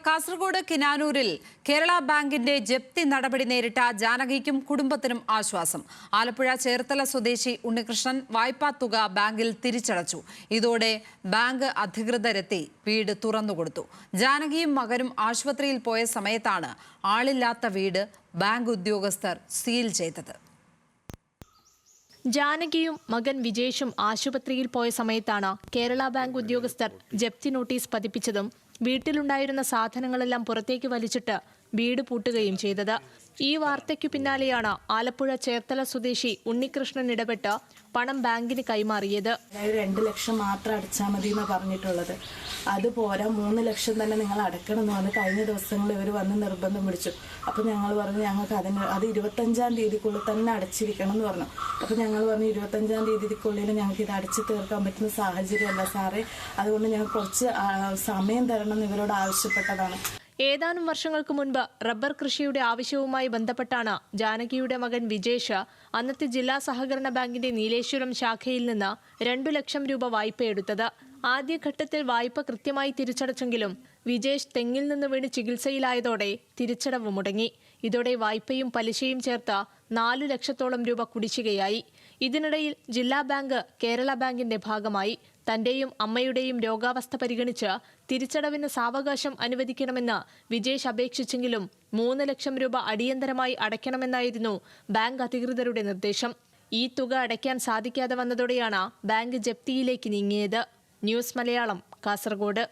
കാസർഗോഡ് കിനാനൂരിൽ കേരള ബാങ്കിന്റെ ജപ്തി നടപടി നേരിട്ട ജാനകിക്കും കുടുംബത്തിനും ആശ്വാസം. ആലപ്പുഴ ചേർത്തല സ്വദേശി ഉണ്ണികൃഷ്ണൻ വായ്പാ തുക ബാങ്കിൽ തിരിച്ചടച്ചു. ഇതോടെ ബാങ്ക് അധികൃതരെത്തി വീട് തുറന്നുകൊടുത്തു. ജാനകിയും മകനും ആശുപത്രിയിൽ പോയ സമയത്താണ് ആളില്ലാത്ത വീട് ബാങ്ക് ഉദ്യോഗസ്ഥർ സീൽ ചെയ്തത്. ജാനകിയും മകൻ വിജേഷും ആശുപത്രിയിൽ പോയ സമയത്താണ് കേരള ബാങ്ക് ഉദ്യോഗസ്ഥർ ജപ്തി നോട്ടീസ് പതിപ്പിച്ചതും വീട്ടിലുണ്ടായിരുന്ന സാധനങ്ങളെല്ലാം പുറത്തേക്ക് വലിച്ചിട്ട് വീട് പൂട്ടുകയും ചെയ്തത്. ഈ വാർത്തയ്ക്കു പിന്നാലെയാണ് ആലപ്പുഴ ചേർത്തല സ്വദേശി ഉണ്ണികൃഷ്ണൻ ഇടപെട്ട് പണം ബാങ്കിന് കൈമാറിയത്. 2 ലക്ഷം മാത്രം അടച്ചാൽ മതി എന്ന് പറഞ്ഞിട്ടുള്ളത്. അതുപോരാ 3 ലക്ഷം തന്നെ നിങ്ങൾ അടക്കണം എന്ന് പറഞ്ഞ് കഴിഞ്ഞ ദിവസങ്ങളിൽ ഇവർ വന്ന് നിർബന്ധം പിടിച്ചു. അപ്പോൾ ഞങ്ങൾ പറഞ്ഞു ഞങ്ങൾക്ക് അത് 25-ാം തീയതിക്കുള്ളിൽ തന്നെ അടച്ചിരിക്കണം എന്ന് പറഞ്ഞു. അപ്പോൾ ഞങ്ങൾ പറഞ്ഞു 25-ാം തീയതിക്കുള്ളിൽ ഞങ്ങൾക്ക് ഇത് അടച്ചു തീർക്കാൻ പറ്റുന്ന സാഹചര്യമല്ല സാറേ, അതുകൊണ്ട് ഞങ്ങൾ കുറച്ച് സമയം തരണം എന്ന് ഇവരോട് ആവശ്യപ്പെട്ടതാണ്. ഏതാനും വർഷങ്ങൾക്ക് മുൻപ് റബ്ബർ കൃഷിയുടെ ആവശ്യവുമായി ബന്ധപ്പെട്ടാണ് ജാനകിയുടെ മകൻ വിജേഷ് അന്നത്തെ ജില്ലാ സഹകരണ ബാങ്കിന്റെ നീലേശ്വരം ശാഖയിൽ നിന്ന് 2 ലക്ഷം രൂപ വായ്പയെടുത്തത്. ആദ്യഘട്ടത്തിൽ വായ്പ കൃത്യമായി തിരിച്ചടച്ചെങ്കിലും വിജേഷ് തെങ്ങിൽ നിന്ന് വീണ് ചികിത്സയിലായതോടെ തിരിച്ചടവ് മുടങ്ങി. ഇതോടെ വായ്പയും പലിശയും ചേർത്ത് 4 ലക്ഷത്തോളം രൂപ കുടിശ്ശികയായി. ഇതിനിടയിൽ ജില്ലാ ബാങ്ക് കേരള ബാങ്കിന്റെ ഭാഗമായി. തന്റെയും അമ്മയുടെയും രോഗാവസ്ഥ പരിഗണിച്ച് തിരിച്ചടവിന് സാവകാശം അനുവദിക്കണമെന്ന് വിജേഷ് അപേക്ഷിച്ചെങ്കിലും 3 ലക്ഷം രൂപ അടിയന്തരമായി അടയ്ക്കണമെന്നായിരുന്നു ബാങ്ക് അധികൃതരുടെ നിർദ്ദേശം. ഈ തുക അടയ്ക്കാൻ സാധിക്കാതെ വന്നതോടെയാണ് ബാങ്ക് ജപ്തിയിലേക്ക് നീങ്ങിയത്. ന്യൂസ് മലയാളം, കാസർഗോഡ്.